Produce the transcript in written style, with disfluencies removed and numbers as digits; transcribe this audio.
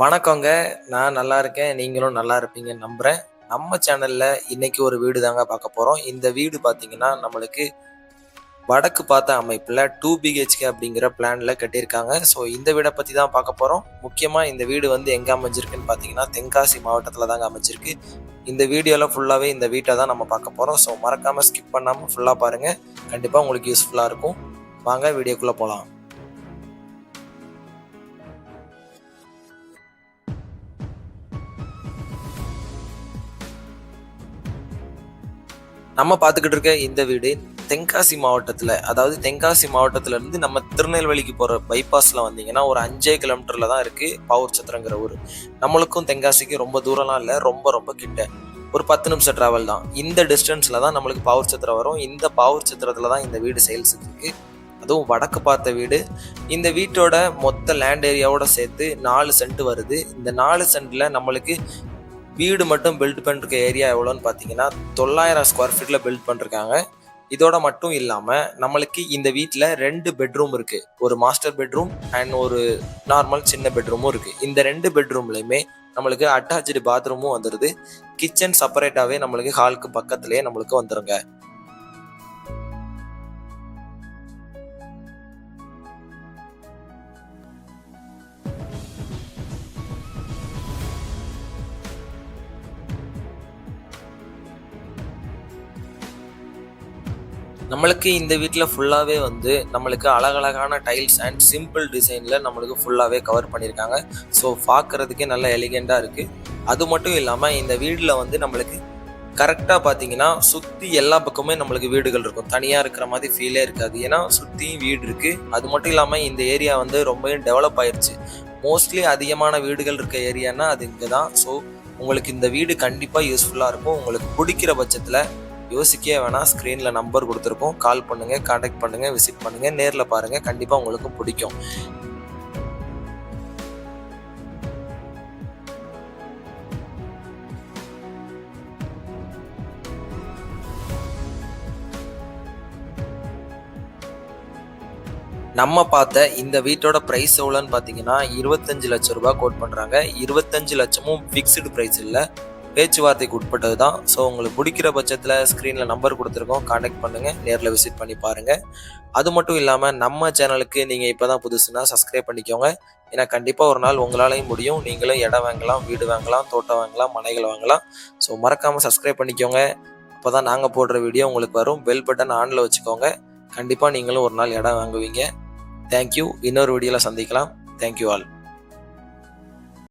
வணக்கங்க. நான் நல்லா இருக்கேன். நீங்களும் நல்லா இருப்பீங்கன்னு நம்புறேன். நம்ம சேனல்ல இன்னைக்கு ஒரு வீடு தாங்க பார்க்க போறோம். இந்த வீடு பார்த்தீங்கன்னா, நம்மளுக்கு வடக்கு பார்த்த அமைப்புல 2 பிஹெச்கே அப்படிங்கிற பிளான்ல கட்டியிருக்காங்க. ஸோ இந்த வீட பத்தி தான் பார்க்க போறோம். முக்கியமா இந்த வீடு வந்து எங்க அமைஞ்சிருக்குன்னு பார்த்தீங்கன்னா, தென்காசி மாவட்டத்துல தாங்க அமைஞ்சிருக்கு. இந்த வீடியோல ஃபுல்லாவே இந்த வீட்ட தான் நம்ம பார்க்க போறோம். ஸோ மறக்காம ஸ்கிப் பண்ணாம ஃபுல்லா பாருங்க. கண்டிப்பா உங்களுக்கு யூஸ்ஃபுல்லா இருக்கும். வாங்க வீடியோக்குள்ள போலாம். நம்ம பார்த்துக்கிட்டு இருக்க இந்த வீடு தென்காசி மாவட்டத்தில், அதாவது தென்காசி மாவட்டத்திலேருந்து நம்ம திருநெல்வேலிக்கு போகிற பைபாஸில் வந்தீங்கன்னா ஒரு 5 கிலோமீட்டரில் தான் இருக்குது பாவூர் சத்திரங்கிற ஊர். நம்மளுக்கும் தென்காசிக்கு ரொம்ப தூரம்லாம் இல்லை, ரொம்ப ரொம்ப கிட்ட. ஒரு 10 நிமிஷம் ட்ராவல் தான். இந்த டிஸ்டன்ஸில் தான் நம்மளுக்கு பாவூர் சத்திரம் வரும். இந்த பாவூர் சத்திரத்தில் தான் இந்த வீடு சேல்ஸுக்கு இருக்குது. அதுவும் வடக்கு பார்த்த வீடு. இந்த வீட்டோட மொத்த லேண்ட் ஏரியாவோட சேர்த்து 4 சென்ட் வருது. இந்த 4 சென்ட்டில் நம்மளுக்கு வீடு மட்டும் பில்ட் பண்ணிருக்க ஏரியா எவ்வளோன்னு பார்த்தீங்கன்னா 900 ஸ்கொயர் ஃபீட்டில் பில்ட் பண்ணிருக்காங்க. இதோட மட்டும் இல்லாமல் நம்மளுக்கு இந்த வீட்டில் 2 பெட்ரூம் இருக்குது. ஒரு மாஸ்டர் பெட்ரூம் அண்ட் ஒரு நார்மல் சின்ன பெட்ரூமும் இருக்குது. இந்த 2 பெட்ரூம்லையுமே நம்மளுக்கு அட்டாச்சு பாத்ரூமும் வந்துடுது. கிச்சன் செப்பரேட்டாகவே நம்மளுக்கு ஹாலுக்கு பக்கத்துலேயே நம்மளுக்கு வந்துடுங்க. நம்மளுக்கு இந்த வீட்டில் ஃபுல்லாகவே வந்து நம்மளுக்கு அழகழகான டைல்ஸ் அண்ட் சிம்பிள் டிசைனில் நம்மளுக்கு ஃபுல்லாகவே கவர் பண்ணியிருக்காங்க. ஸோ பார்க்குறதுக்கே நல்ல எலிகெண்ட்டாக இருக்குது. அது மட்டும் இல்லாமல் இந்த வீட்டில் வந்து நம்மளுக்கு கரெக்டாக பார்த்தீங்கன்னா சுற்றி எல்லா பக்கமே நம்மளுக்கு வீடுகள் இருக்கும். தனியாக இருக்கிற மாதிரி ஃபீலே இருக்காது. ஏன்னா சுற்றியும் வீடு இருக்குது. அது மட்டும் இல்லாமல் இந்த ஏரியா வந்து ரொம்பவே டெவலப் ஆயிடுச்சு. மோஸ்ட்லி அதிகமான வீடுகள் இருக்க ஏரியானா அது இங்கே தான். ஸோ உங்களுக்கு இந்த வீடு கண்டிப்பாக யூஸ்ஃபுல்லாக இருக்கும். உங்களுக்கு பிடிக்கிற பட்சத்தில் யோசிக்கவே வேணாம். ஸ்க்ரீனில் நம்பர் கொடுத்துருக்கோம். கால் பண்ணுங்கள், கான்டாக்ட் பண்ணுங்கள், விசிட் பண்ணுங்கள், நேரில் பாருங்கள். கண்டிப்பாக உங்களுக்கும் பிடிக்கும். நம்ம பார்த்த இந்த வீட்டோட ப்ரைஸ் எவ்வளோன்னு பார்த்தீங்கன்னா 25 லட்சம் ரூபாய் கோட் பண்ணுறாங்க. 25 லட்சமும் ஃபிக்ஸ்டு ப்ரைஸ் இல்லை, பேச்சுவார்த்தைக்கு உட்பட்டது தான். ஸோ உங்களுக்கு பிடிக்கிற பட்சத்தில் ஸ்க்ரீனில் நம்பர் கொடுத்துருக்கோம். கான்டாக்ட் பண்ணுங்கள், நேரில் விசிட் பண்ணி பாருங்கள். அது மட்டும் இல்லாமல் நம்ம சேனலுக்கு நீங்கள் இப்போ தான் புதுசுன்னா சப்ஸ்கிரைப் பண்ணிக்கோங்க. ஏன்னா கண்டிப்பாக ஒரு நாள் உங்களாலையும் முடியும். நீங்களும் இடம் வாங்கலாம், வீடு வாங்கலாம், தோட்டம் வாங்கலாம், மனைகள் வாங்கலாம். ஸோ மறக்காமல் சப்ஸ்கிரைப் பண்ணிக்கோங்க. அப்போ தான் நாங்கள் போடுற வீடியோ உங்களுக்கு வரும். பெல் பட்டன் ஆனில் வச்சுக்கோங்க. கண்டிப்பாக நீங்களும் ஒரு நாள் இடம் வாங்குவீங்க. தேங்க்யூ. இன்னொரு வீடியோவில் சந்திக்கலாம். Thank you all.